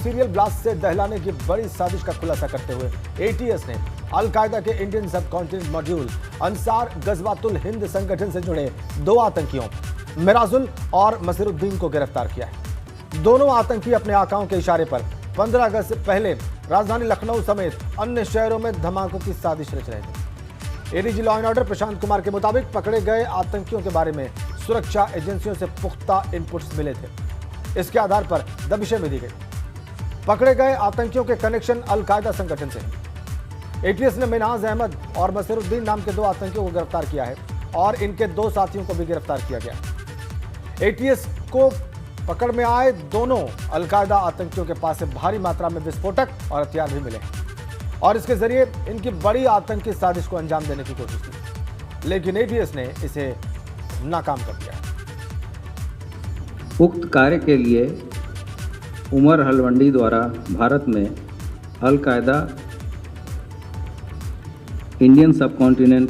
Serial blast से दहलाने की बड़ी साजिश का खुलासा करते हुए एटीएस ने अल-कायदा के इंडियन सब कॉन्टिनेंट मॉड्यूल अंसार गजवातुल हिंद संगठन से जुड़े 2 आतंकियों मिराजुल और मसीरुद्दीन को गिरफ्तार किया है। दोनों आतंकी अपने आकाओं के इशारे पर 15 अगस्त से पहले राजधानी लखनऊ समेत अन्य शहरों में धमाकों की साजिश रच रहे थे। ADG law and order Prashant Kumar के मुताबिक पकड़े गए आतंकियों के बारे में सुरक्षा एजेंसियों से पुख्ता इनपुट्स मिले थे। इसके आधार पर दबिशें भी दी गई। पकड़े गए आतंकियों के कनेक्शन अल-कायदा संगठन से हैं। एटीएस ने मिनहाज अहमद और मसीरुद्दीन नाम के 2 आतंकियों को गिरफ्तार किया है और इनके 2 साथियों को भी गिरफ्तार किया गया। एटीएस को पकड़ में आए दोनों अल-कायदा आतंकियों के पास से भारी मात्रा में विस्फोटक और हथियार भी मिले और इसके जरिए इनकी बड़ी आतंकी साजिश को अंजाम देने की कोशिश की, लेकिन एटीएस ने इसे नाकाम कर दिया। उक्त कार्य के लिए उमर हलवंडी द्वारा भारत में अल-कायदा इंडियन सब कॉन्टिनेंट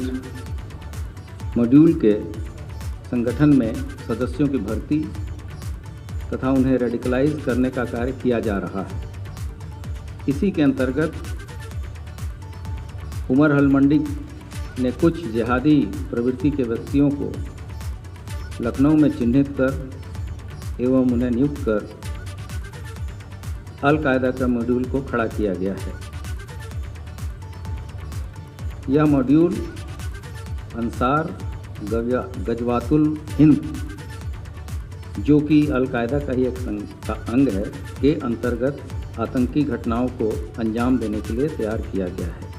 मॉड्यूल के संगठन में सदस्यों की भर्ती तथा उन्हें रेडिकलाइज करने का कार्य किया जा रहा है। इसी के अंतर्गत उमर हलवंडी ने कुछ जिहादी प्रवृत्ति के व्यक्तियों को लखनऊ में चिन्हित कर एवं उन्हें नियुक्त कर अल-कायदा का मॉड्यूल को खड़ा किया गया है। यह मॉड्यूल अंसार गजवातुल हिंद, जो कि अल-कायदा का ही एक अंग है, के अंतर्गत आतंकी घटनाओं को अंजाम देने के लिए तैयार किया गया है।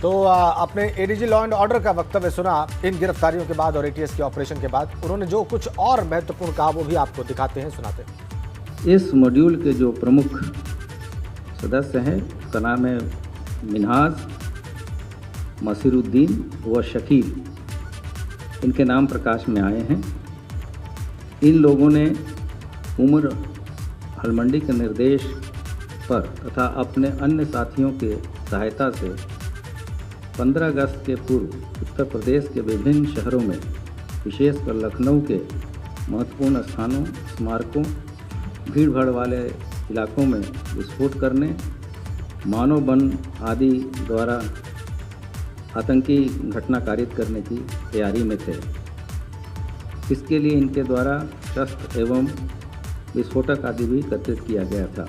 तो आपने एडीजी लॉ एंड ऑर्डर का वक्तव्य सुना इन गिरफ्तारियों के बाद और एटीएस के ऑपरेशन के बाद। उन्होंने जो कुछ और महत्वपूर्ण कहा वो भी आपको दिखाते हैं, सुनाते हैं। इस मॉड्यूल के जो प्रमुख सदस्य हैं उसका नाम है मिनहाज, मसीरुद्दीन व शकील। इनके नाम प्रकाश में आए हैं। इन लोगों ने उमर हलवंडी के निर्देश पर तथा अपने अन्य साथियों के सहायता से 15 अगस्त के पूर्व उत्तर प्रदेश के विभिन्न शहरों में, विशेषकर लखनऊ के महत्वपूर्ण स्थानों, स्मारकों, भीड़भाड़ वाले इलाकों में विस्फोट करने, मानव बम आदि द्वारा आतंकी घटना कारित करने की तैयारी में थे। इसके लिए इनके द्वारा शस्त्र एवं विस्फोटक आदि भी एकत्रित किया गया था।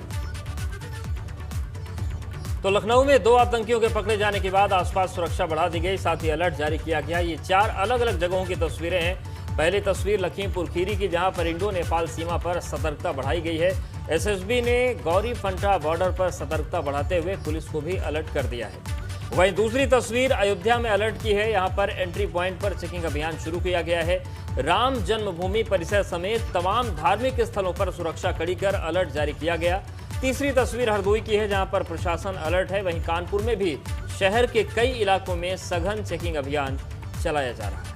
तो लखनऊ में 2 आतंकियों के पकड़े जाने के बाद आसपास सुरक्षा बढ़ा दी गई, साथ ही अलर्ट जारी किया गया। ये 4 अलग अलग जगहों की तस्वीरें हैं। पहली तस्वीर लखीमपुर खीरी की, जहां पर इंडो नेपाल सीमा पर सतर्कता बढ़ाई गई है। एसएसबी ने गौरी फंटा बॉर्डर पर सतर्कता बढ़ाते हुए पुलिस को भी अलर्ट कर दिया है। वहीं दूसरी तस्वीर अयोध्या में अलर्ट की है। यहाँ पर एंट्री पॉइंट पर चेकिंग अभियान शुरू किया गया है। राम जन्मभूमि परिसर समेत तमाम धार्मिक स्थलों पर सुरक्षा कड़ी कर अलर्ट जारी किया गया। तीसरी तस्वीर हरदोई की है, जहां पर प्रशासन अलर्ट है। वहीं कानपुर में भी शहर के कई इलाकों में सघन चेकिंग अभियान चलाया जा रहा है।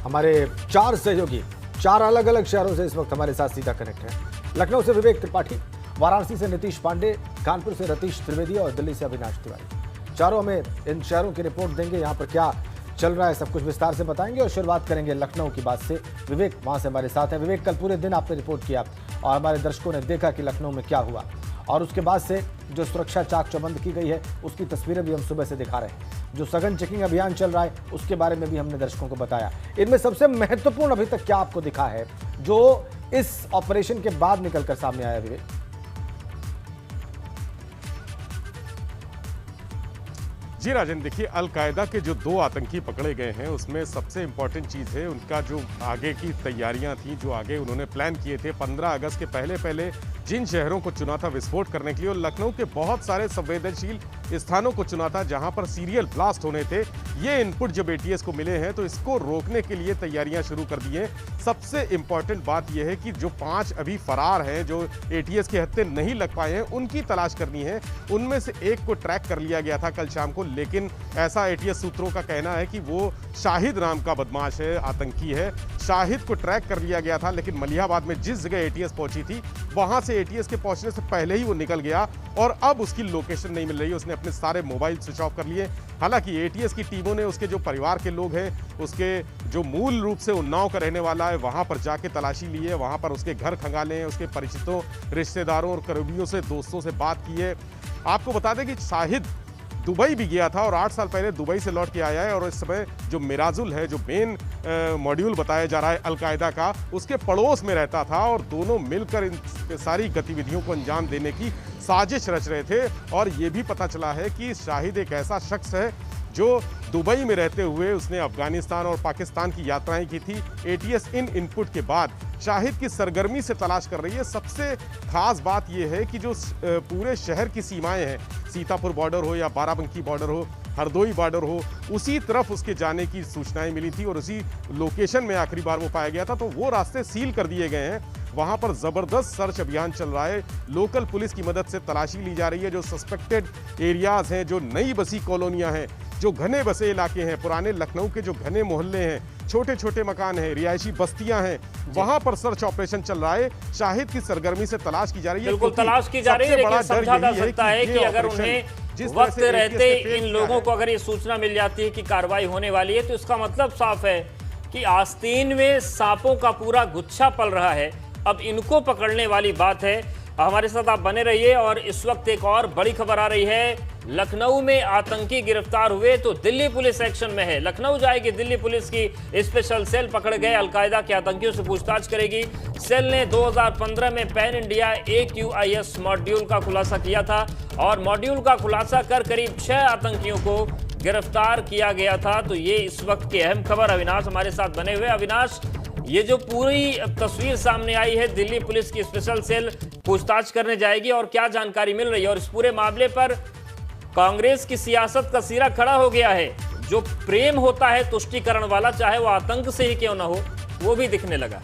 हमारे 4 सहयोगी 4 अलग अलग शहरों से इस वक्त हमारे साथ सीधा कनेक्ट है। लखनऊ से विवेक त्रिपाठी, वाराणसी से नीतीश पांडे, कानपुर से रतीश त्रिवेदी और दिल्ली से अविनाश तिवारी। चारों हमें इन शहरों की रिपोर्ट देंगे, यहाँ पर क्या चल रहा है सब कुछ विस्तार से बताएंगे। और शुरुआत करेंगे लखनऊ की बात से। विवेक वहाँ से हमारे साथ हैं। विवेक, कल पूरे दिन आपने रिपोर्ट किया और हमारे दर्शकों ने देखा कि लखनऊ में क्या हुआ, और उसके बाद से जो सुरक्षा चाक चौबंद की गई है उसकी तस्वीरें भी हम सुबह से दिखा रहे हैं। जो सघन चेकिंग अभियान चल रहा है उसके बारे में भी हमने दर्शकों को बताया। इनमें सबसे महत्वपूर्ण अभी तक क्या आपको दिखा है जो इस ऑपरेशन के बाद निकलकर सामने आया विवेक? जी राजन, देखिए अल-कायदा के जो 2 आतंकी पकड़े गए हैं उसमें सबसे इम्पॉर्टेंट चीज़ है उनका जो आगे की तैयारियां थी, जो आगे उन्होंने प्लान किए थे। 15 अगस्त के पहले जिन शहरों को चुना था विस्फोट करने के लिए और लखनऊ के बहुत सारे संवेदनशील स्थानों को चुना था जहां पर सीरियल ब्लास्ट होने थे। ये इनपुट जब एटीएस को मिले हैं तो इसको रोकने के लिए तैयारियां शुरू कर दी हैं। सबसे इंपॉर्टेंट बात यह है कि जो 5 अभी फरार हैं, जो एटीएस के हत्थे नहीं लग पाए हैं, उनकी तलाश करनी है। उनमें से एक को ट्रैक कर लिया गया था कल शाम को, लेकिन ऐसा एटीएस सूत्रों का कहना है कि वो शाहिद नाम का बदमाश है, आतंकी है। शाहिद को ट्रैक कर लिया गया था, लेकिन मलिहाबाद में जिस जगह एटीएस पहुंची थी वहां से एटीएस के पहुंचने से पहले ही वो निकल गया और अब उसकी लोकेशन नहीं मिल रही। उसने अपने सारे मोबाइल स्विच ऑफ कर लिए। हालांकि एटीएस की टीमों ने उसके जो परिवार के लोग हैं, उसके जो मूल रूप से उन्नाव का रहने वाला है, वहां पर जाके तलाशी ली है। वहां पर उसके घर खंगाले हैं, उसके परिचितों, रिश्तेदारों और करीबियों से, दोस्तों से बात की है। आपको बता दें कि शाहिद दुबई भी गया था और 8 साल पहले दुबई से लौट के आया है और इस समय जो मिराजुल है, जो मेन मॉड्यूल बताया जा रहा है अलकायदा का, उसके पड़ोस में रहता था और दोनों मिलकर इन सारी गतिविधियों को अंजाम देने की साजिश रच रहे थे। और ये भी पता चला है कि शाहिद एक ऐसा शख्स है जो दुबई में रहते हुए उसने अफगानिस्तान और पाकिस्तान की यात्राएं की थी। एटीएस इन इनपुट के बाद शाहिद की सरगर्मी से तलाश कर रही है। सबसे खास बात यह है कि जो पूरे शहर की सीमाएं हैं, सीतापुर बॉर्डर हो या बाराबंकी बॉर्डर हो, हरदोई बॉर्डर हो, उसी तरफ उसके जाने की सूचनाएं मिली थी और उसी लोकेशन में आखिरी बार वो पाया गया था। तो वो रास्ते सील कर दिए गए हैं। वहां पर जबरदस्त सर्च अभियान चल रहा है। लोकल पुलिस की मदद से तलाशी ली जा रही है। जो सस्पेक्टेड एरियाज हैं, जो नई बसी कॉलोनियां हैं, जो घने बसे इलाके हैं, पुराने लखनऊ के जो घने मोहल्ले हैं, छोटे छोटे मकान हैं, रिहायशी बस्तियां हैं, वहां पर सर्च ऑपरेशन चल रहा है। शाहिद की सरगर्मी से तलाश की जा रही है। बिल्कुल तलाश की जा रही है, लेकिन समझा जा सकता है कि अगर उन्हें वक्त रहते इन लोगों को अगर ये सूचना मिल जाती है कि कार्रवाई होने वाली है, तो इसका मतलब साफ है कि आस्तीन में सांपों का पूरा गुच्छा पल रहा है। अब इनको पकड़ने वाली बात है। हमारे साथ आप बने रहिए। और इस वक्त एक और बड़ी खबर आ रही है। लखनऊ में आतंकी गिरफ्तार हुए तो दिल्ली पुलिस एक्शन में है। लखनऊ जाएगी दिल्ली पुलिस की स्पेशल सेल। पकड़ गए अलकायदा के आतंकियों से पूछताछ करेगी। सेल ने 2015 में पैन इंडिया AQIS मॉड्यूल का खुलासा किया था और मॉड्यूल का खुलासा कर करीब 6 आतंकियों को गिरफ्तार किया गया था। तो ये इस वक्त की अहम खबर। अविनाश हमारे साथ बने हुए। अविनाश, ये जो पूरी तस्वीर सामने आई है, दिल्ली पुलिस की स्पेशल सेल पूछताछ करने जाएगी और क्या जानकारी मिल रही है? और इस पूरे मामले पर कांग्रेस की सियासत का सिरा खड़ा हो गया है। जो प्रेम होता है तुष्टीकरण वाला, चाहे वो आतंक से ही क्यों ना हो, वो भी दिखने लगा।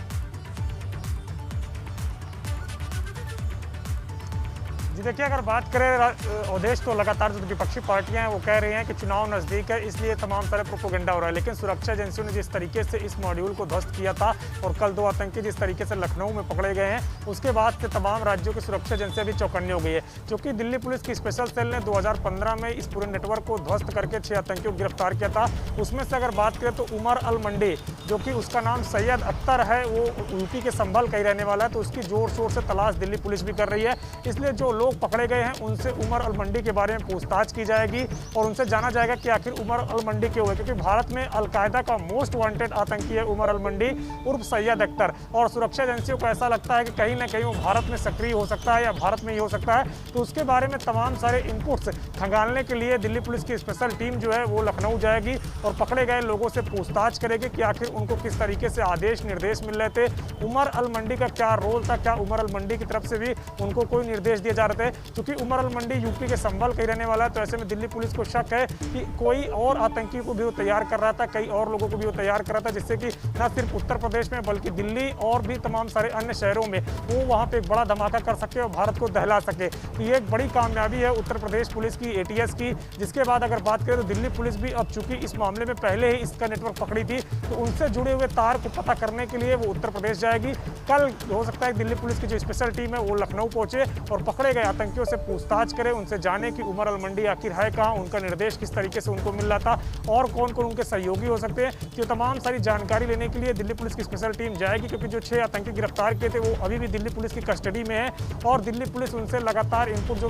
जी देखिए, अगर बात करें अवधेश, तो लगातार जो विपक्षी पार्टियां हैं वो कह रही हैं कि चुनाव नज़दीक है, इसलिए तमाम सारे प्रोपोगेंडा हो रहा है। लेकिन सुरक्षा एजेंसियों ने जिस तरीके से इस मॉड्यूल को ध्वस्त किया था और कल 2 आतंकी जिस तरीके से लखनऊ में पकड़े गए हैं, उसके बाद से तमाम राज्यों की सुरक्षा एजेंसियां भी चौकन्नी हो गई है। क्योंकि दिल्ली पुलिस की स्पेशल सेल ने 2015 में इस पूरे नेटवर्क को ध्वस्त करके 6 आतंकियों को गिरफ्तार किया था। उसमें से अगर बात करें तो उमर अल मंडी, जो कि उसका नाम सैयद अख्तर है, वो यूपी के संभल का ही रहने वाला है, तो उसकी जोर शोर से तलाश दिल्ली पुलिस भी कर रही है। इसलिए जो लोग पकड़े गए हैं उनसे उमर अल मंडी के बारे में पूछताछ की जाएगी और उनसे जाना जाएगा कि आखिर उमर अल मंडी क्यों है। क्योंकि भारत में अलकायदा का मोस्ट वांटेड आतंकी है उमर अल मंडी उर्फ सैयद अख्तर। और सुरक्षा एजेंसियों को ऐसा लगता है कि कहीं ना कहीं वो भारत में सक्रिय हो सकता है या भारत में ही हो सकता है। तो उसके बारे में तमाम सारे इनपुट्स खंगालने के लिए दिल्ली पुलिस की स्पेशल टीम जो है वो लखनऊ जाएगी और पकड़े गए लोगों से पूछताछ करेगी कि आखिर उनको किस तरीके से आदेश निर्देश मिल रहे थे, उमर अल मंडी का क्या रोल था, क्या उमर अल मंडी की तरफ से भी उनको कोई निर्देश दिए जा रहे थे। क्योंकि उमर अल मंडी यूपी के संभल का ही रहने वाला है, तो ऐसे में दिल्ली पुलिस को शक है कि कोई और आतंकी को भी वो तैयार कर रहा था, कई और लोगों को भी वो तैयार कर रहा था, जिससे कि न सिर्फ उत्तर प्रदेश में बल्कि दिल्ली और भी तमाम सारे अन्य शहरों में वो वहाँ पे एक बड़ा धमाका कर सके और भारत को दहला सके। तो ये एक बड़ी कामयाबी है उत्तर प्रदेश पुलिस की, ATS की। जिसके बाद अगर बात करें तो दिल्ली पुलिस भी अब चूंकि इस मामले में पहले ही इसका नेटवर्क पकड़ी थी, तो उनसे जुड़े हुए तार को पता करने के लिए वो उत्तर प्रदेश जाएगी। कल हो सकता है दिल्ली पुलिस की जो स्पेशल टीम है वो लखनऊ पहुंचे और पकड़े गए आतंकियों से पूछताछ करे, उनसे जाने कि उमर अल मंडी आखिर है कहाँ, उनका निर्देश किस तरीके से उनको मिल रहा था और कौन कौन उनके सहयोगी हो सकते हैं। तो तमाम सारी जानकारी लेने के लिए दिल्ली पुलिस की स्पेशल टीम जाएगी। क्योंकि जो 6 आतंकी गिरफ्तार किए थे वो अभी भी दिल्ली पुलिस की कस्टडी में है और दिल्ली पुलिस उनसे लगातार इनपुट जो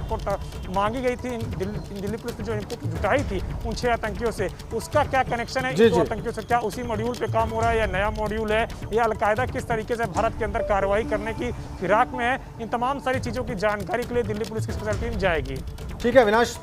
मांगी गई थी, दिल्ली पुलिस ने जो इनपुट जुटाई थी उन 6 आतंकियों से, उसका क्या कनेक्शन है इन 2 आतंकियों से, क्या उसी मॉड्यूल पे काम हो रहा है या नया मॉड्यूल है, या अलकायदा किस तरीके से भारत के अंदर कार्रवाई करने की फिराक में है, इन तमाम सारी चीज़ों की जानकारी के लिए दिल्ली पुलिस की स्पेशल टीम जाएगी। ठीक है अविनाश,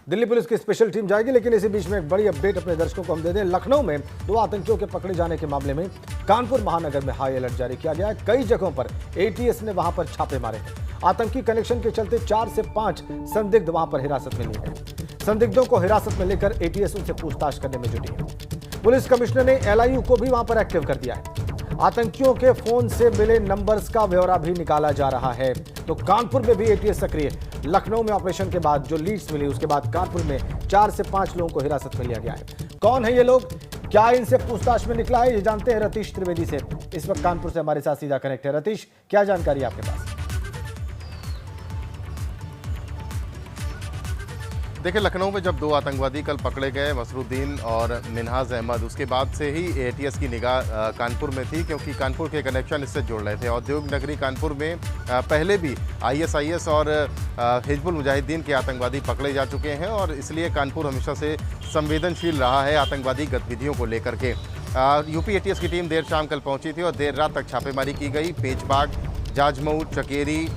दिल्ली पुलिस की स्पेशल टीम जाएगी, लेकिन इसी बीच में एक बड़ी अपडेट अपने दर्शकों को हम दे दें। लखनऊ में 2 आतंकियों के पकड़े जाने के मामले में कानपुर महानगर में हाई अलर्ट जारी किया गया है। कई जगहों पर एटीएस ने वहां पर छापे मारे हैं। आतंकी कनेक्शन के चलते 4 से 5 संदिग्ध वहां पर हिरासत में लिए गए। संदिग्धों को हिरासत में लेकर एटीएस उनसे पूछताछ करने में जुटी है। पुलिस कमिश्नर ने एलआईयू को भी वहां पर एक्टिव कर दिया है। आतंकियों के फोन से मिले नंबर्स का ब्यौरा भी निकाला जा रहा है। तो कानपुर में भी एटीएस सक्रिय। लखनऊ में ऑपरेशन के बाद जो लीड्स मिली, उसके बाद कानपुर में 4 से 5 लोगों को हिरासत में लिया गया है। कौन है ये लोग, क्या इनसे पूछताछ में निकला है, ये जानते हैं रतीश त्रिवेदी से। इस वक्त कानपुर से हमारे साथ सीधा कनेक्ट है। रतीश, क्या जानकारी है आपके पास? देखिए, लखनऊ में जब 2 आतंकवादी कल पकड़े गए, मसरुद्दीन और मिनहाज अहमद, उसके बाद से ही एटीएस की निगाह कानपुर में थी, क्योंकि कानपुर के कनेक्शन इससे जुड़ रहे थे। औद्योगिक नगरी कानपुर में पहले भी आईएसआईएस और हिजबुल मुजाहिदीन के आतंकवादी पकड़े जा चुके हैं और इसलिए कानपुर हमेशा से संवेदनशील रहा है आतंकवादी गतिविधियों को लेकर के। यूपी एटीएस की टीम देर शाम कल पहुंची थी और देर रात तक छापेमारी की गई। पेचबाग, जाजमऊ, चकेरी,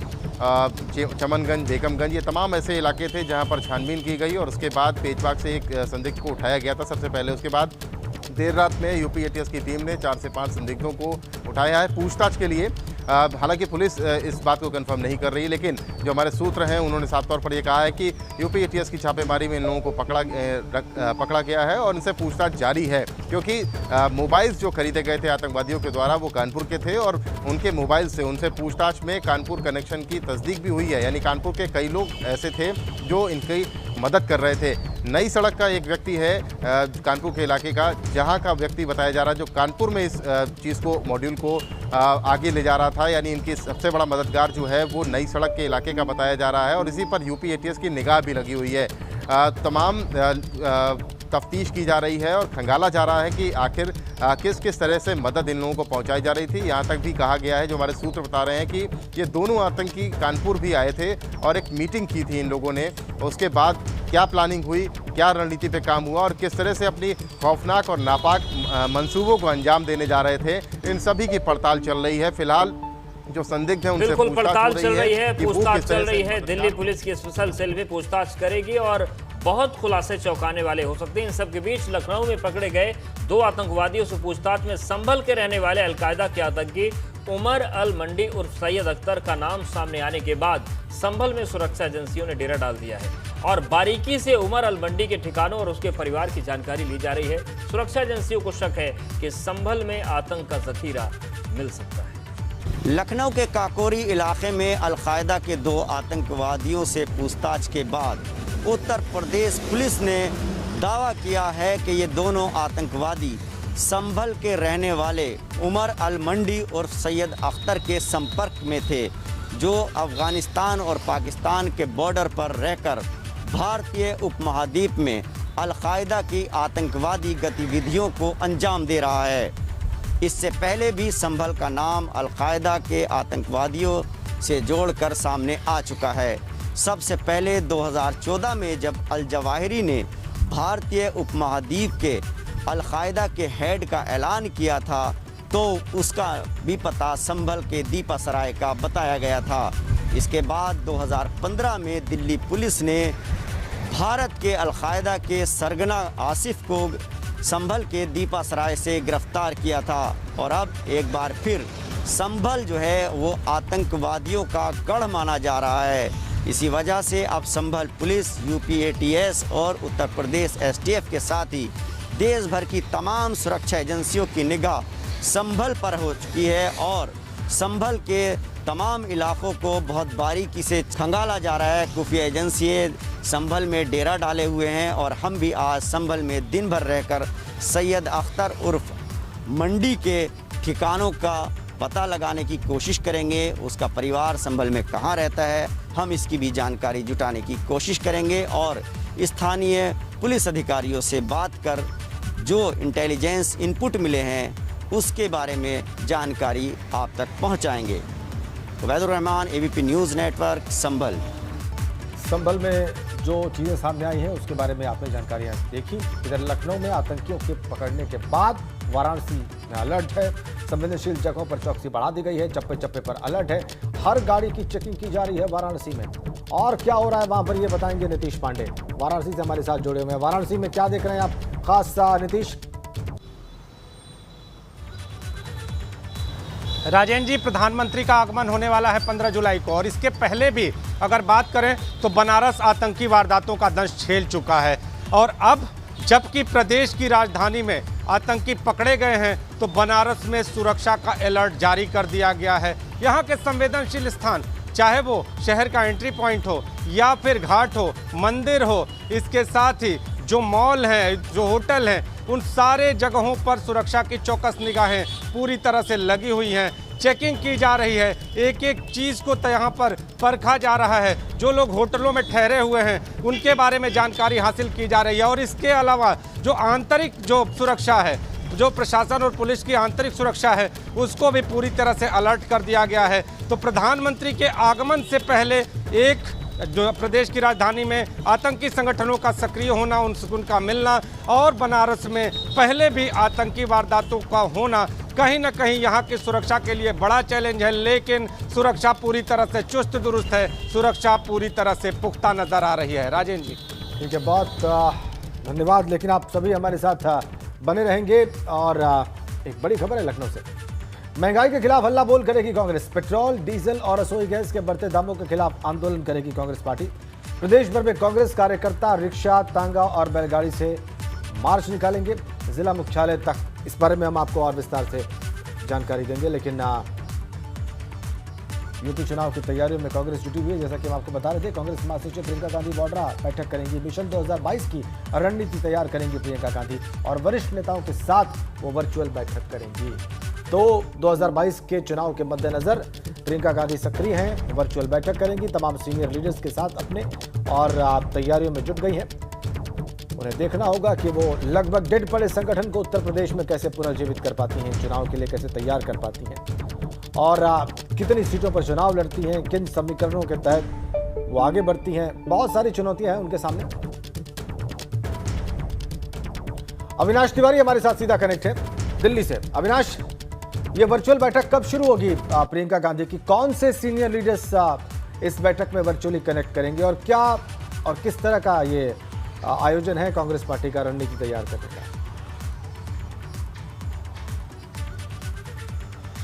चमनगंज, बेगमगंज, ये तमाम ऐसे इलाके थे जहां पर छानबीन की गई और उसके बाद पेचबाग से एक संदिग्ध को उठाया गया था सबसे पहले। उसके बाद देर रात में यूपी एटीएस की टीम ने 4 से 5 संदिग्धों को उठाया है पूछताछ के लिए। हालांकि पुलिस इस बात को कंफर्म नहीं कर रही, लेकिन जो हमारे सूत्र हैं उन्होंने साफ तौर पर यह कहा है कि यूपी एटीएस की छापेमारी में इन लोगों को पकड़ा गया है और इनसे पूछताछ जारी है, क्योंकि मोबाइल्स जो खरीदे गए थे आतंकवादियों के द्वारा वो कानपुर के थे और उनके मोबाइल से उनसे पूछताछ में कानपुर कनेक्शन की तस्दीक भी हुई है। यानी कानपुर के कई लोग ऐसे थे जो इनकी मदद कर रहे थे। नई सड़क का एक व्यक्ति है कानपुर के इलाके का, जहां का व्यक्ति बताया जा रहा है जो कानपुर में इस चीज़ को, मॉड्यूल को आगे ले जा रहा था। यानी इनकी सबसे बड़ा मददगार जो है वो नई सड़क के इलाके का बताया जा रहा है और इसी पर यूपी एटीएस की निगाह भी लगी हुई है। तमाम तफ्तीश की जा रही है और खंगाला जा रहा है कि आखिर किस किस तरह से मदद इन लोगों को पहुंचाई जा रही थी। यहाँ तक भी कहा गया है, जो हमारे सूत्र बता रहे हैं, कि ये दोनों आतंकी कानपुर भी आए थे और एक मीटिंग की थी इन लोगों ने। उसके बाद क्या प्लानिंग हुई, क्या रणनीति पे काम हुआ और किस तरह से अपनी खौफनाक और नापाक मंसूबों को अंजाम देने जा रहे थे, इन सभी की पड़ताल चल रही है। फिलहाल जो संदिग्ध हैं उनसे बिल्कुल पड़ताल चल रही है, पूछताछ चल रही है। दिल्ली पुलिस की स्पेशल सेल भी पूछताछ करेगी और बहुत खुलासे चौंकाने वाले हो सकते हैं। इन सब के बीच लखनऊ में पकड़े गए 2 आतंकवादियों से पूछताछ में संभल के रहने वाले अलकायदा के आतंकी उमर अल मंडी उर्फ सैयद अख्तर का नाम सामने आने के बाद संभल में सुरक्षा एजेंसियों ने डेरा डाल दिया है और बारीकी से उमर अल मंडी के ठिकानों और उसके परिवार की जानकारी ली जा रही है। सुरक्षा एजेंसियों को शक है कि संभल में आतंक का जखीरा मिल सकता है। लखनऊ के काकोरी इलाके में अलकायदा के 2 आतंकवादियों से पूछताछ के बाद उत्तर प्रदेश पुलिस ने दावा किया है कि ये दोनों आतंकवादी संभल के रहने वाले उमर अल मंडी और सैयद अख्तर के संपर्क में थे, जो अफगानिस्तान और पाकिस्तान के बॉर्डर पर रहकर भारतीय उपमहाद्वीप में अलकायदा की आतंकवादी गतिविधियों को अंजाम दे रहा है। इससे पहले भी संभल का नाम अलकायदा के आतंकवादियों से जोड़कर सामने आ चुका है। सबसे पहले 2014 में जब अल जवाहिरी ने भारतीय उपमहाद्वीप के अलकायदा के हेड का ऐलान किया था, तो उसका भी पता संभल के दीपासराय का बताया गया था। इसके बाद 2015 में दिल्ली पुलिस ने भारत के अलकायदा के सरगना आसिफ को संभल के दीपासराय से गिरफ्तार किया था और अब एक बार फिर संभल जो है वो आतंकवादियों का गढ़ माना जा रहा है। इसी वजह से अब संभल पुलिस, यूपी एटीएस और उत्तर प्रदेश एसटीएफ के साथ ही देश भर की तमाम सुरक्षा एजेंसियों की निगाह संभल पर हो चुकी है और संभल के तमाम इलाकों को बहुत बारीकी से खंगाला जा रहा है। खुफिया एजेंसियाँ संभल में डेरा डाले हुए हैं और हम भी आज संभल में दिन भर रहकर सैयद अख्तर उर्फ मंडी के ठिकानों का पता लगाने की कोशिश करेंगे। उसका परिवार संभल में कहाँ रहता है, हम इसकी भी जानकारी जुटाने की कोशिश करेंगे और स्थानीय पुलिस अधिकारियों से बात कर जो इंटेलिजेंस इनपुट मिले हैं उसके बारे में जानकारी आप तक पहुंचाएंगे। Ubaidur Rahman, ABP news network, Sambhal. Sambhal में जो चीज़ें सामने आई हैं उसके बारे में आपने जानकारियां देखी। इधर लखनऊ में आतंकियों के पकड़ने के बाद वाराणसी में अलर्ट है। संवेदनशील जगहों पर चौकसी बढ़ा दी गई है, चप्पे चप्पे पर अलर्ट है। हर गाड़ी की चेकिंग की जा रही है वाराणसी में। और क्या हो रहा है वहां पर ये बताएंगे नीतीश पांडे, वाराणसी से हमारे साथ जुड़े हुए हैं। वाराणसी में क्या देख रहे हैं आप खास नीतीश? राजेंद्र जी, प्रधानमंत्री का आगमन होने वाला है 15 जुलाई को, और इसके पहले भी अगर बात करें तो बनारस आतंकी वारदातों का दंश झेल चुका है। और अब जबकि प्रदेश की राजधानी में आतंकी पकड़े गए हैं तो बनारस में सुरक्षा का अलर्ट जारी कर दिया गया है। यहाँ के संवेदनशील स्थान, चाहे वो शहर का एंट्री पॉइंट हो या फिर घाट हो, मंदिर हो, इसके साथ ही जो मॉल हैं, जो होटल हैं, उन सारे जगहों पर सुरक्षा की चौकस निगाहें पूरी तरह से लगी हुई हैं। चेकिंग की जा रही है, एक एक चीज़ को यहाँ पर परखा जा रहा है। जो लोग होटलों में ठहरे हुए हैं उनके बारे में जानकारी हासिल की जा रही है। और इसके अलावा जो आंतरिक जो सुरक्षा है, जो प्रशासन और पुलिस की आंतरिक सुरक्षा है, उसको भी पूरी तरह से अलर्ट कर दिया गया है। तो प्रधानमंत्री के आगमन से पहले एक जो प्रदेश की राजधानी में आतंकी संगठनों का सक्रिय होना, उनका मिलना, और बनारस में पहले भी आतंकी वारदातों का होना कहीं ना कहीं यहाँ की सुरक्षा के लिए बड़ा चैलेंज है। लेकिन सुरक्षा पूरी तरह से चुस्त दुरुस्त है, सुरक्षा पूरी तरह से पुख्ता नजर आ रही है। राजेंद्र जी, ठीक है, बहुत धन्यवाद। लेकिन आप सभी हमारे साथ बने रहेंगे। और एक बड़ी खबर है लखनऊ से, महंगाई के खिलाफ हल्ला बोल करेगी कांग्रेस। पेट्रोल, डीजल और रसोई गैस के बढ़ते दामों के खिलाफ आंदोलन करेगी कांग्रेस पार्टी। प्रदेश भर में कांग्रेस कार्यकर्ता रिक्शा, तांगा और बैलगाड़ी से मार्च निकालेंगे जिला मुख्यालय तक। इस बारे में हम आपको और विस्तार से जानकारी देंगे। लेकिन यूपी चुनाव की तैयारियों में कांग्रेस जुटी हुई है। जैसा कि हम आपको बता रहे थे, कांग्रेस महासचिव प्रियंका गांधी वाड्रा बैठक करेंगी। मिशन 2022 की रणनीति तैयार करेंगी प्रियंका गांधी, और वरिष्ठ नेताओं के साथ वो वर्चुअल बैठक करेंगी। तो 2022 के चुनाव के मद्देनजर प्रियंका गांधी सक्रिय हैं, वर्चुअल बैठक करेंगी तमाम सीनियर लीडर्स के साथ अपने, और तैयारियों में जुट गई हैं। उन्हें देखना होगा कि वो लगभग डेढ़ पड़े संगठन को उत्तर प्रदेश में कैसे पुनर्जीवित कर पाती हैं, चुनाव के लिए कैसे तैयार कर पाती हैं, और कितनी सीटों पर चुनाव लड़ती हैं, किन समीकरणों के तहत वो आगे बढ़ती हैं। बहुत सारी चुनौतियां हैं उनके सामने। अविनाश तिवारी हमारे साथ सीधा कनेक्ट है दिल्ली से। अविनाश, ये वर्चुअल बैठक कब शुरू होगी प्रियंका गांधी की? कौन से सीनियर लीडर्स इस बैठक में वर्चुअली कनेक्ट करेंगे, और क्या और किस तरह का ये आयोजन है कांग्रेस पार्टी का रणनीति तैयार करने का?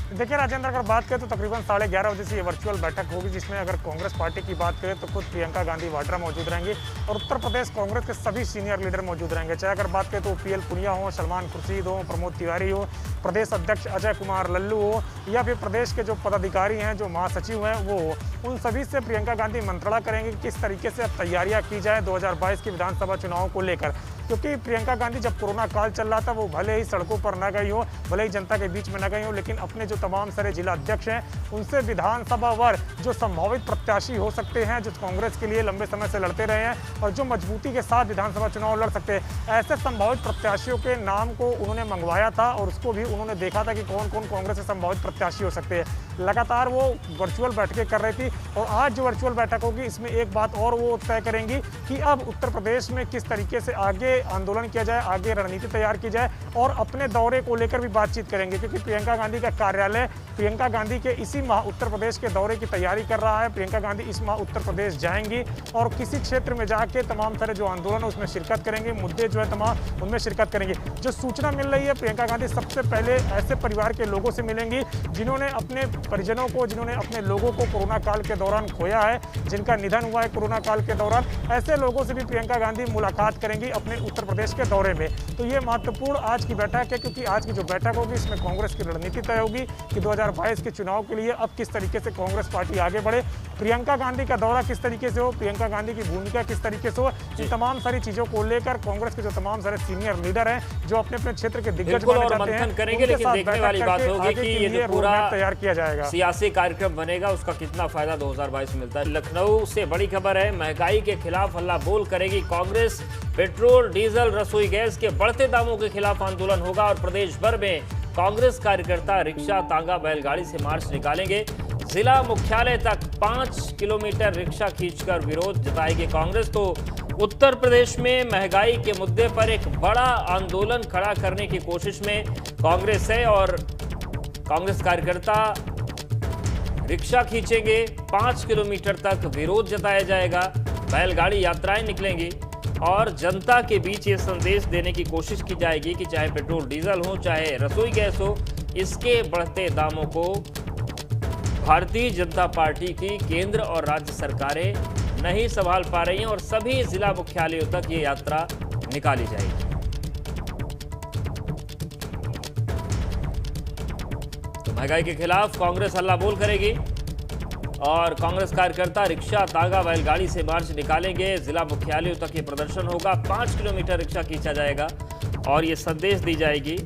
देखिए राजेंद्र, अगर बात करें तो तकरीबन 11:30 बजे से ये वर्चुअल बैठक होगी, जिसमें अगर कांग्रेस पार्टी की बात करें तो खुद प्रियंका गांधी वाड्रा मौजूद रहेंगे और उत्तर प्रदेश कांग्रेस के सभी सीनियर लीडर मौजूद रहेंगे। चाहे अगर बात करें तो पीएल पुनिया हो, सलमान खुर्शीद हो, प्रमोद तिवारी हो, प्रदेश अध्यक्ष अजय कुमार लल्लू हो, या फिर प्रदेश के जो पदाधिकारी हैं, जो महासचिव हैं वो हो, उन सभी से प्रियंका गांधी मंत्रणा करेंगे कि किस तरीके से अब तैयारियां की जाए 2022 के विधानसभा चुनाव को लेकर। क्योंकि प्रियंका गांधी जब कोरोना काल चल रहा था, वो भले ही सड़कों पर न गई हो, भले ही जनता के बीच में न गई हो, लेकिन अपने जो तमाम सारे जिला अध्यक्ष हैं उनसे विधानसभा वर जो संभावित प्रत्याशी हो सकते हैं, जो कांग्रेस के लिए लंबे समय से लड़ते रहे हैं और जो मजबूती के साथ विधानसभा चुनाव लड़ सकते हैं, ऐसे संभावित प्रत्याशियों के नाम को उन्होंने मंगवाया था और उसको भी उन्होंने देखा था कि कौन कौन कांग्रेस से संभावित प्रत्याशी हो सकते हैं। लगातार वो वर्चुअल बैठकें कर रही थी, और आज जो वर्चुअल बैठक होगी इसमें एक बात और वो तय करेंगी कि अब उत्तर प्रदेश में किस तरीके से आगे आंदोलन किया जाए, आगे रणनीति तैयार की जाए, और अपने दौरे को लेकर भी बातचीत करेंगे। क्योंकि प्रियंका गांधी का कार्यालय प्रियंका गांधी के इसी माह उत्तर प्रदेश के दौरे की तैयारी कर रहा है। प्रियंका गांधी इस माह उत्तर प्रदेश जाएंगी और किसी क्षेत्र में जाके तमाम सारे जो आंदोलन है उसमें शिरकत करेंगे, मुद्दे जो है तमाम उनमें शिरकत करेंगे। जो सूचना मिल रही है, प्रियंका गांधी सबसे पहले ऐसे परिवार के लोगों से मिलेंगी जिन्होंने अपने परिजनों को, जिन्होंने अपने लोगों को कोरोना काल के दौरान खोया है, जिनका निधन हुआ है कोरोना काल के दौरान, ऐसे लोगों से भी प्रियंका गांधी मुलाकात करेंगी अपने उत्तर प्रदेश के दौरे में। तो ये महत्वपूर्ण आज की बैठक है, क्योंकि आज की जो बैठक होगी इसमें कांग्रेस की रणनीति तय होगी कि 2022 के चुनाव के लिए अब किस तरीके से कांग्रेस पार्टी आगे बढ़े, प्रियंका गांधी का दौरा किस तरीके से हो, प्रियंका गांधी की भूमिका किस तरीके से हो, इन तमाम सारी चीजों को लेकर कांग्रेस के जो तमाम सारे सीनियर लीडर हैं, जो अपने अपने क्षेत्र के दिग्गज माने जाते हैं, करेंगे। लेकिन देखने वाली बात होगी कि ये जो पूरा तैयार किया जाएगा, सियासी कार्यक्रम बनेगा, उसका कितना फायदा 2022 में मिलता है। लखनऊ से बड़ी खबर है, महंगाई के खिलाफ हल्ला बोल करेगी कांग्रेस। पेट्रोल, डीजल, रसोई गैस के बढ़ते दामों के खिलाफ आंदोलन होगा और प्रदेश भर में कांग्रेस कार्यकर्ता रिक्शा, तांगा, बैलगाड़ी से मार्च निकालेंगे। जिला मुख्यालय तक 5 किलोमीटर रिक्शा खींचकर विरोध जताएगी कांग्रेस। तो उत्तर प्रदेश में महंगाई के मुद्दे पर एक बड़ा आंदोलन खड़ा करने की कोशिश में कांग्रेस है, और कांग्रेस कार्यकर्ता रिक्शा खींचेंगे, 5 किलोमीटर तक विरोध जताया जाएगा, बैलगाड़ी यात्राएं निकलेंगी और जनता के बीच ये संदेश देने की कोशिश की जाएगी कि चाहे पेट्रोल डीजल हो, चाहे रसोई गैस हो, इसके बढ़ते दामों को भारतीय जनता पार्टी की केंद्र और राज्य सरकारें नहीं संभाल पा रही हैं और सभी जिला मुख्यालयों तक ये यात्रा निकाली जाएगी। तो महंगाई के खिलाफ कांग्रेस हल्ला बोल करेगी और कांग्रेस कार्यकर्ता रिक्शा, तागा, बैलगाड़ी से मार्च निकालेंगे। जिला मुख्यालयों तक ये प्रदर्शन होगा, 5 किलोमीटर रिक्शा खींचा जाएगा और ये संदेश दी जाएगी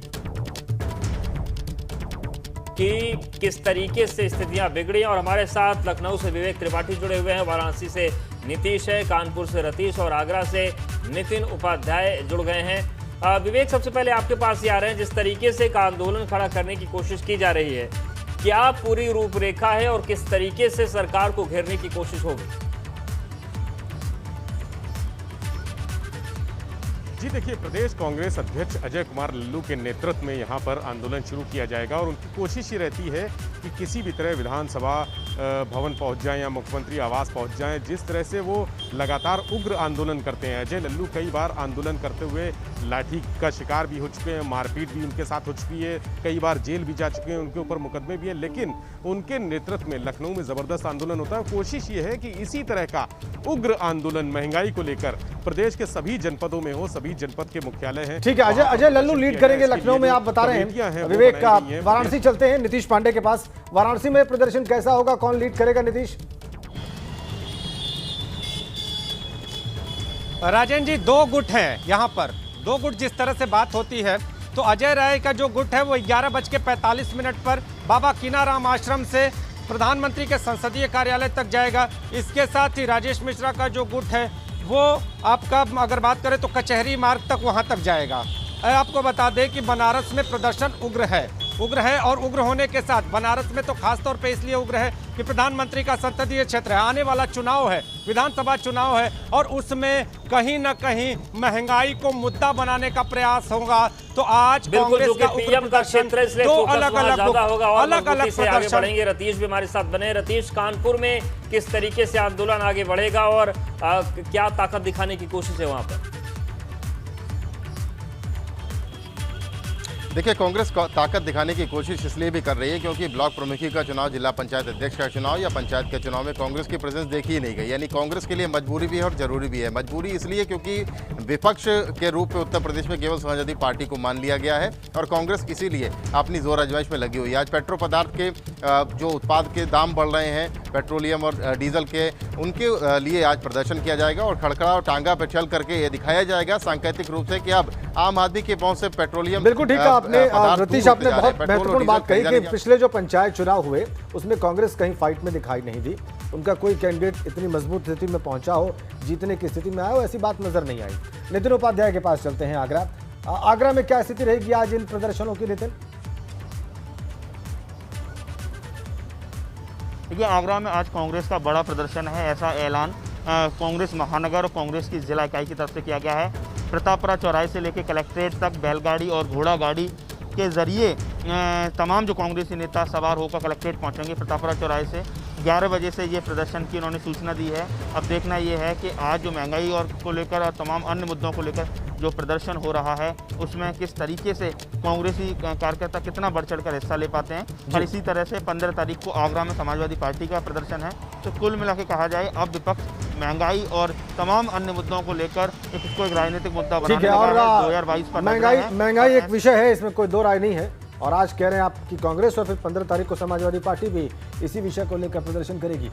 कि किस तरीके से स्थितियां बिगड़ी। और हमारे साथ लखनऊ से विवेक त्रिपाठी जुड़े हुए हैं, वाराणसी से नीतीश है, कानपुर से रतीश और आगरा से नितिन उपाध्याय जुड़ गए हैं। विवेक, सबसे पहले आपके पास ही आ रहे हैं। जिस तरीके से एक आंदोलन खड़ा करने की कोशिश की जा रही है, क्या पूरी रूपरेखा है और किस तरीके से सरकार को घेरने की कोशिश होगी? जी देखिए, प्रदेश कांग्रेस अध्यक्ष अजय कुमार लल्लू के नेतृत्व में यहाँ पर आंदोलन शुरू किया जाएगा और उनकी कोशिश ये रहती है कि किसी भी तरह विधानसभा भवन पहुँच जाएं या मुख्यमंत्री आवास पहुँच जाएं। जिस तरह से वो लगातार उग्र आंदोलन करते हैं, अजय लल्लू कई बार आंदोलन करते हुए लाठी का शिकार भी हो चुके हैं, मारपीट भी उनके साथ हो चुकी है, कई बार जेल भी जा चुके हैं, उनके ऊपर मुकदमे भी है, लेकिन उनके नेतृत्व में लखनऊ में ज़बरदस्त आंदोलन होता है। कोशिश ये है कि इसी तरह का उग्र आंदोलन महंगाई को लेकर प्रदेश के सभी जनपदों में हो, सभी जनपद के मुख्यालय हैं। ठीक है, अजय लल्लू लीड करेंगे लखनऊ में, आप बता रहे हैं। विवेक, वाराणसी चलते हैं नीतीश पांडे के पास। वाराणसी में प्रदर्शन कैसा होगा, कौन लीड करेगा? नीतीश। राजेंद्र जी, 2 गुट हैं यहाँ पर। 2 गुट जिस तरह से बात होती है तो अजय राय का जो गुट है वो 11:45 पर बाबा कीनाराम आश्रम से प्रधानमंत्री के संसदीय कार्यालय तक जाएगा। इसके साथ ही राजेश मिश्रा का जो गुट है वो आपका अगर बात करें तो कचहरी मार्ग तक वहाँ तक जाएगा। आपको बता दें कि बनारस में प्रदर्शन उग्र है और उग्र होने के साथ बनारस में तो खासतौर पे इसलिए उग्र है कि प्रधानमंत्री का संसदीय क्षेत्र है, आने वाला चुनाव है, विधानसभा चुनाव है और उसमें कहीं ना कहीं महंगाई को मुद्दा बनाने का प्रयास होगा। तो आज कांग्रेस का पीएम का क्षेत्र है, इसलिए दो अलग अलग से आगे बढ़ेंगे। रतीश भी हमारे साथ बने। रतीश, कानपुर में किस तरीके से आंदोलन आगे बढ़ेगा और क्या ताकत दिखाने की कोशिश है वहां पर? देखिए, कांग्रेस ताकत दिखाने की कोशिश इसलिए भी कर रही है क्योंकि ब्लॉक प्रमुखी का चुनाव, जिला पंचायत अध्यक्ष का चुनाव या पंचायत के चुनाव में कांग्रेस की प्रेजेंस देखी ही नहीं गई। यानी कांग्रेस के लिए मजबूरी भी है और जरूरी भी है। मजबूरी इसलिए क्योंकि विपक्ष के रूप में उत्तर प्रदेश में केवल समाजवादी पार्टी को मान लिया गया है और कांग्रेस इसीलिए अपनी जोर आजमाइश में लगी हुई है। आज पेट्रोल पदार्थ के जो उत्पाद के दाम बढ़ रहे हैं, पेट्रोलियम और डीजल के, उनके लिए आज प्रदर्शन किया जाएगा और खड़खड़ा और टांगा पर चल करके ये दिखाया जाएगा सांकेतिक रूप से कि अब आम आदमी के पहुंच से पेट्रोलियम। बिल्कुल ठीक है आपने रतीश, आपने बहुत महत्वपूर्ण बात कही कि पिछले जो पंचायत चुनाव हुए उसमें कांग्रेस कहीं फाइट में दिखाई नहीं दी। उनका कोई कैंडिडेट इतनी मजबूत स्थिति में पहुंचा हो, जीतने की स्थिति में आया हो, ऐसी बात नजर नहीं आई। नितिन उपाध्याय के पास चलते हैं। आगरा में क्या स्थिति रहेगी आज इन प्रदर्शनों की? नितिन, देखिए, आगरा में आज कांग्रेस का बड़ा प्रदर्शन है, ऐसा ऐलान कांग्रेस महानगर और कांग्रेस की जिला इकाई की तरफ से किया गया है। प्रतापपुरा चौराहे से लेकर कलेक्ट्रेट तक बैलगाड़ी और घोड़ा गाड़ी के जरिए तमाम जो कांग्रेसी नेता सवार होकर कलेक्ट्रेट पहुंचेंगे। प्रतापपुरा चौराहे से 11 बजे से ये प्रदर्शन की उन्होंने सूचना दी है। अब देखना ये है कि आज जो महंगाई और को लेकर और तमाम अन्य मुद्दों को लेकर जो प्रदर्शन हो रहा है उसमें किस तरीके से कांग्रेसी कार्यकर्ता कितना बढ़ चढ़कर हिस्सा ले पाते हैं। और इसी तरह से 15 तारीख को आगरा में समाजवादी पार्टी का प्रदर्शन है। तो कुल मिला के कहा जाए अब विपक्ष महंगाई और तमाम अन्य मुद्दों को लेकर इसको एक राजनीतिक मुद्दा बनाने लगा है। 2022 पर महंगाई एक विषय है, इसमें कोई दो राय नहीं है। और आज कह रहे हैं आप कि कांग्रेस और फिर 15 तारीख को समाजवादी पार्टी भी इसी विषय को लेकर प्रदर्शन करेगी।